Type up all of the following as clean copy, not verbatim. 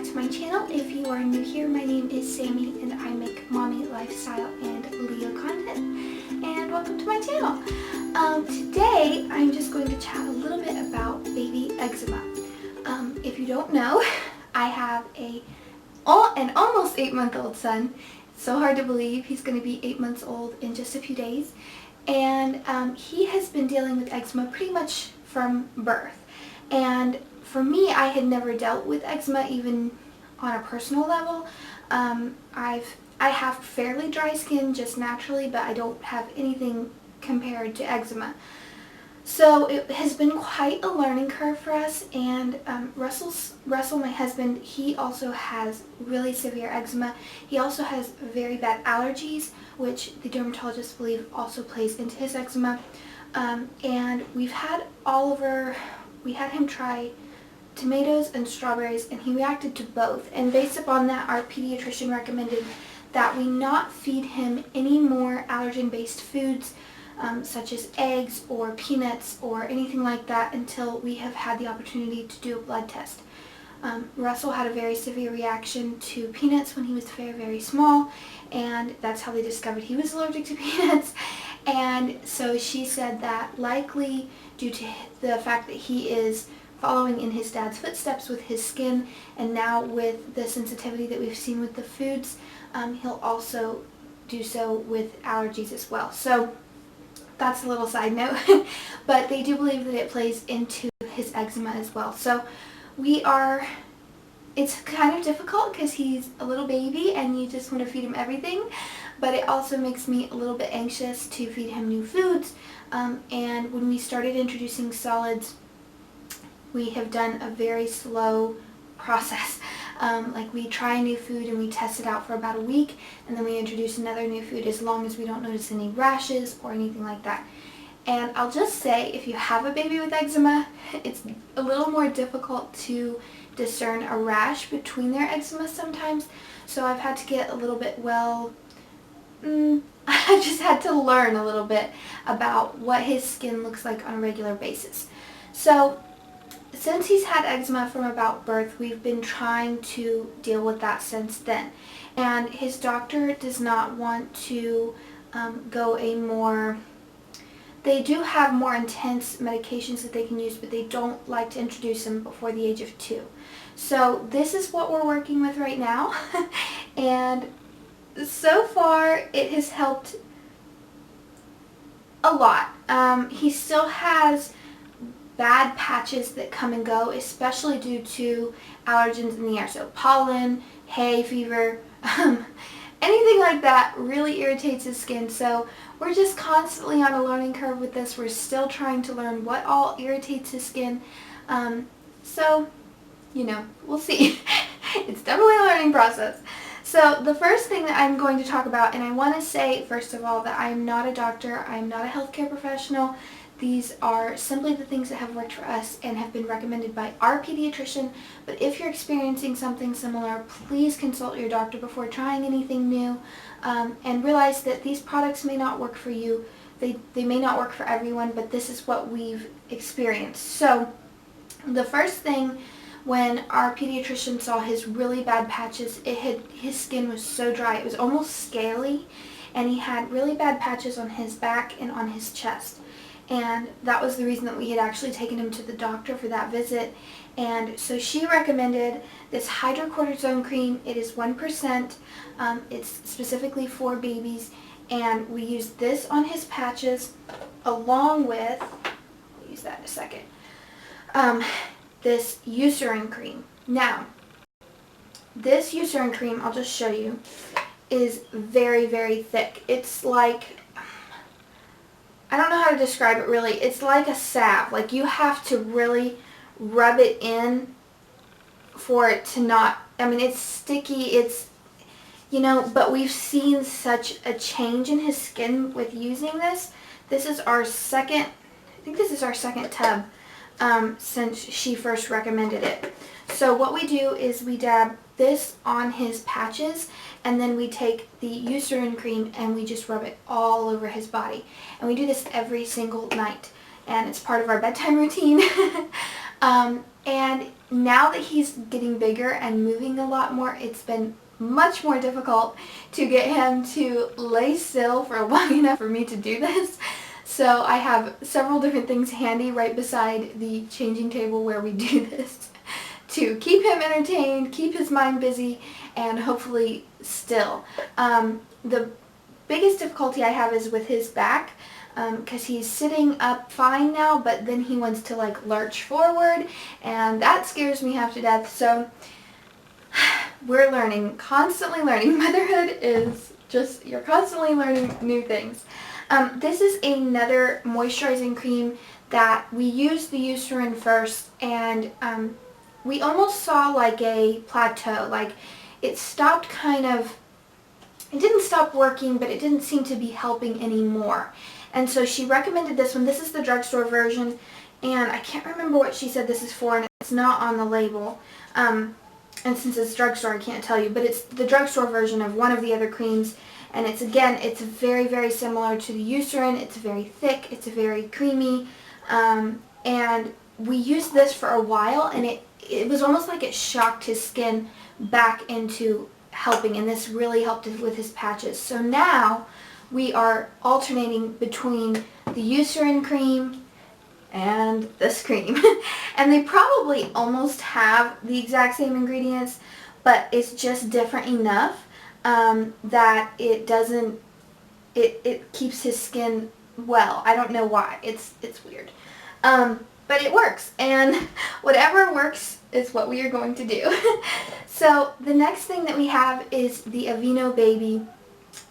back to my channel. If you are new here, my name is Sammy and I make mommy, lifestyle, and Leo content. And welcome to my channel. Today I'm just going to chat a little bit about baby eczema. If you don't know, I have an almost 8-month-old son. It's so hard to believe he's going to be 8 months old in just a few days. And he has been dealing with eczema pretty much from birth. And for me, I had never dealt with eczema even on a personal level. I have fairly dry skin just naturally, but I don't have anything compared to eczema. So it has been quite a learning curve for us, and Russell, my husband, he also has really severe eczema. He also has very bad allergies, which the dermatologists believe also plays into his eczema. And we had him try tomatoes and strawberries, and he reacted to both. And based upon that, our pediatrician recommended that we not feed him any more allergen-based foods, such as eggs or peanuts or anything like that, until we have had the opportunity to do a blood test. Russell had a very severe reaction to peanuts when he was very, very small, and that's how they discovered he was allergic to peanuts. And so she said that likely due to the fact that he is following in his dad's footsteps with his skin, and now with the sensitivity that we've seen with the foods, he'll also do so with allergies as well. So that's a little side note, but they do believe that it plays into his eczema as well. So it's kind of difficult because he's a little baby and you just want to feed him everything, but it also makes me a little bit anxious to feed him new foods. And when we started introducing solids, we have done a very slow process. Like we try a new food and we test it out for about a week, and then we introduce another new food as long as we don't notice any rashes or anything like that. And I'll just say, if you have a baby with eczema, it's a little more difficult to discern a rash between their eczema sometimes. So I've had to get a little bit, I just had to learn a little bit about what his skin looks like on a regular basis. So since he's had eczema from about birth, we've been trying to deal with that since then. And his doctor does not want to they do have more intense medications that they can use, but they don't like to introduce them before the age of 2. So this is what we're working with right now. And so far it has helped a lot. He still has bad patches that come and go, especially due to allergens in the air. So pollen, hay fever, anything like that really irritates his skin. So we're just constantly on a learning curve with this. We're still trying to learn what all irritates his skin. So, we'll see. It's definitely a learning process. So the first thing that I'm going to talk about, and I want to say first of all that I'm not a doctor, I'm not a healthcare professional. These are simply the things that have worked for us and have been recommended by our pediatrician. But if you're experiencing something similar, please consult your doctor before trying anything new, and realize that these products may not work for you. They may not work for everyone, but this is what we've experienced. So the first thing, when our pediatrician saw his really bad patches, his skin was so dry, it was almost scaly, and he had really bad patches on his back and on his chest. And that was the reason that we had actually taken him to the doctor for that visit. And so she recommended this hydrocortisone cream. It is 1%. It's specifically for babies. And we used this on his patches along with, we'll use that in a second, this Eucerin cream. Now, this Eucerin cream, I'll just show you, is very, very thick. It's like, I don't know how to describe it really. It's like a salve. Like you have to really rub it in for it to not, it's sticky, but we've seen such a change in his skin with using this. This is our second tub since she first recommended it. So what we do is we dab this on his patches, and then we take the Eucerin cream and we just rub it all over his body. And we do this every single night, and it's part of our bedtime routine. And now that he's getting bigger and moving a lot more, it's been much more difficult to get him to lay still for long enough for me to do this. So I have several different things handy right beside the changing table where we do this to keep him entertained, keep his mind busy, and hopefully still. The biggest difficulty I have is with his back, because he's sitting up fine now, but then he wants to like lurch forward, and that scares me half to death. So we're learning, constantly learning. Motherhood is just, you're constantly learning new things. This is another moisturizing cream that we used the Eucerin first, and we almost saw like a plateau. Like it stopped it didn't stop working, but it didn't seem to be helping anymore. And so she recommended this one. This is the drugstore version, and I can't remember what she said this is for, and it's not on the label. And since it's drugstore, I can't tell you, but it's the drugstore version of one of the other creams. And it's, again, it's very, very similar to the Eucerin. It's very thick, it's very creamy, and we used this for a while, and it was almost like it shocked his skin back into helping, and this really helped with his patches. So now we are alternating between the Eucerin cream and this cream. And they probably almost have the exact same ingredients, but it's just different enough that it doesn't, it keeps his skin well. I don't know why. It's weird. But it works, and whatever works is what we are going to do. So the next thing that we have is the Aveeno Baby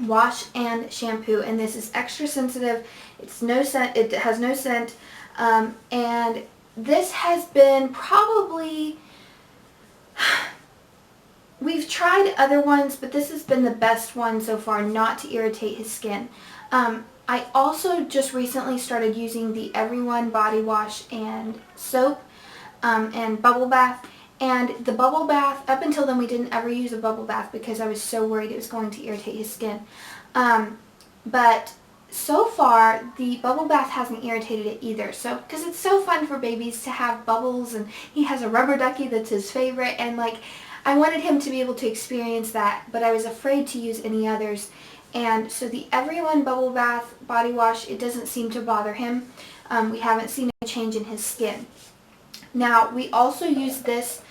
wash and shampoo, and this is extra sensitive. It's no scent, it has no scent, and this has been probably, we've tried other ones, but this has been the best one so far not to irritate his skin. I also just recently started using the Everyone body wash and soap and bubble bath. And the bubble bath, up until then we didn't ever use a bubble bath because I was so worried it was going to irritate his skin. But so far the bubble bath hasn't irritated it either. So, because it's so fun for babies to have bubbles, and he has a rubber ducky that's his favorite, and like I wanted him to be able to experience that, but I was afraid to use any others. And so the Everyone bubble bath body wash, it doesn't seem to bother him. We haven't seen a change in his skin. Now we also use this.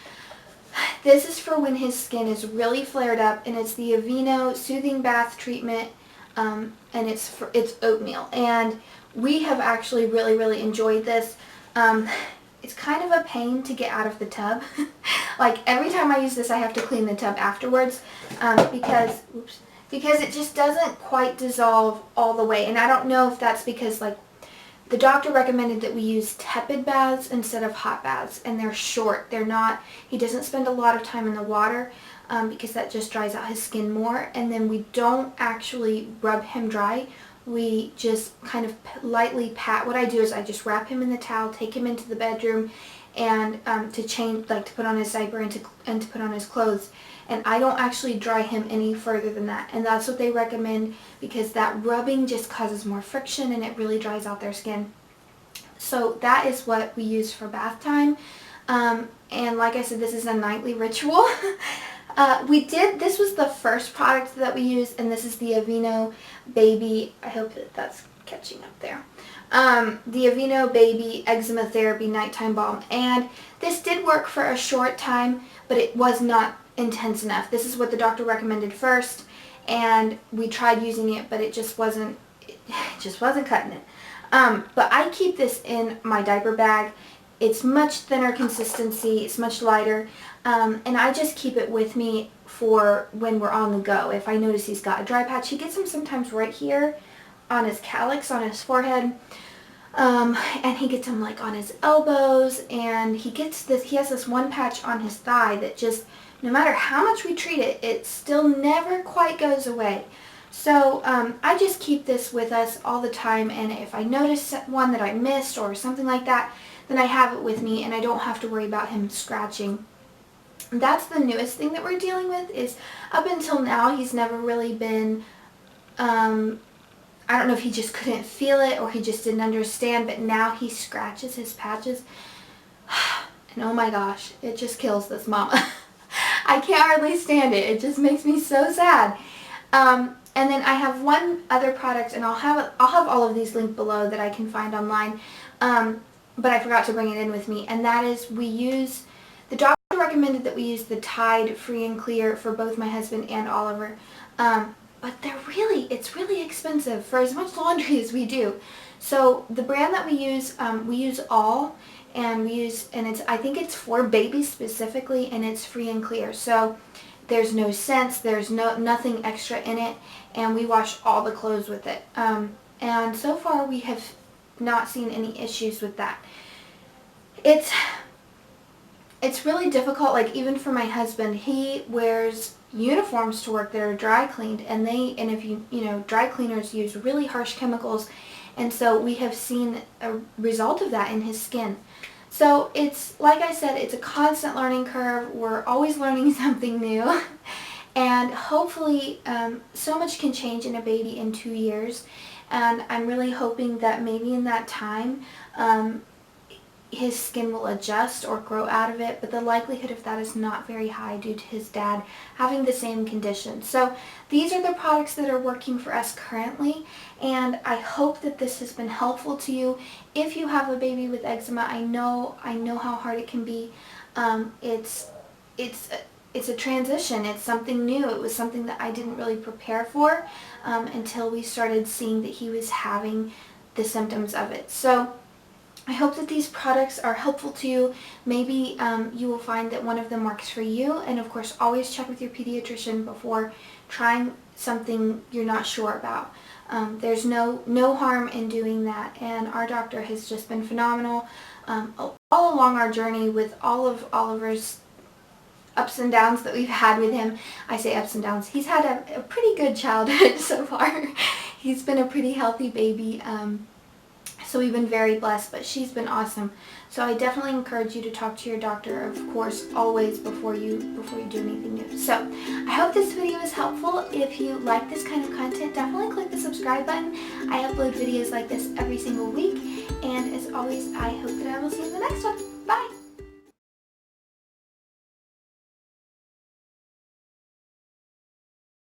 This is for when his skin is really flared up, and it's the Aveeno Soothing Bath Treatment, and it's oatmeal. And we have actually really enjoyed this. It's kind of a pain to get out of the tub. Like every time I use this, I have to clean the tub afterwards because it just doesn't quite dissolve all the way. And I don't know if that's because like the doctor recommended that we use tepid baths instead of hot baths, and they're short. They're not, he doesn't spend a lot of time in the water because that just dries out his skin more. And then we don't actually rub him dry. We just kind of lightly pat. What I do is I just wrap him in the towel, take him into the bedroom, and to change, like to put on his diaper and to put on his clothes. And I don't actually dry him any further than that. And that's what they recommend, because that rubbing just causes more friction and it really dries out their skin. So that is what we use for bath time. And like I said, this is a nightly ritual. This was the first product that we used, and this is the Aveeno Baby, I hope that that's catching up there. The Aveeno Baby Eczema Therapy Nighttime Balm. And this did work for a short time, but it was not intense enough. This is what the doctor recommended first, and we tried using it, but it just wasn't cutting it. But I keep this in my diaper bag. It's much thinner consistency, it's much lighter, and I just keep it with me for when we're on the go. If I notice he's got a dry patch, he gets them sometimes right here on his calyx, on his forehead, and he gets them like on his elbows, and he has this one patch on his thigh that just, no matter how much we treat it, it still never quite goes away. So I just keep this with us all the time, and if I notice one that I missed or something like that, then I have it with me and I don't have to worry about him scratching. That's the newest thing that we're dealing with. Is up until now he's never really been, I don't know if he just couldn't feel it or he just didn't understand, but now he scratches his patches. And oh my gosh, it just kills this mama. I can't hardly stand it. It just makes me so sad. And then I have one other product, and I'll have all of these linked below that I can find online. But I forgot to bring it in with me, and that is the doctor recommended that we use the Tide Free and Clear for both my husband and Oliver. But it's really expensive for as much laundry as we do. So the brand that we use All, and I think it's for babies specifically, and it's free and clear. So there's no scents, there's nothing extra in it, and we wash all the clothes with it. And so far we have not seen any issues with that. It's really difficult, like even for my husband. He wears uniforms to work that are dry cleaned, and if you know, dry cleaners use really harsh chemicals, and so we have seen a result of that in his skin. So it's, like I said, it's a constant learning curve. We're always learning something new. And hopefully so much can change in a baby in 2 years. And I'm really hoping that maybe in that time his skin will adjust or grow out of it, but the likelihood of that is not very high due to his dad having the same condition. So these are the products that are working for us currently, and I hope that this has been helpful to you. If you have a baby with eczema, I know how hard it can be. It's a transition. It's something new. It was something that I didn't really prepare for until we started seeing that he was having the symptoms of it. So I hope that these products are helpful to you. Maybe you will find that one of them works for you, and of course always check with your pediatrician before trying something you're not sure about. There's no harm in doing that, and our doctor has just been phenomenal all along our journey with all of Oliver's ups and downs that we've had with him. I say ups and downs. He's had a pretty good childhood so far. He's been a pretty healthy baby. So we've been very blessed, but she's been awesome. So I definitely encourage you to talk to your doctor, of course, always before you do anything new. So I hope this video was helpful. If you like this kind of content, definitely click the subscribe button. I upload videos like this every single week. And as always, I hope that I will see you in the next one.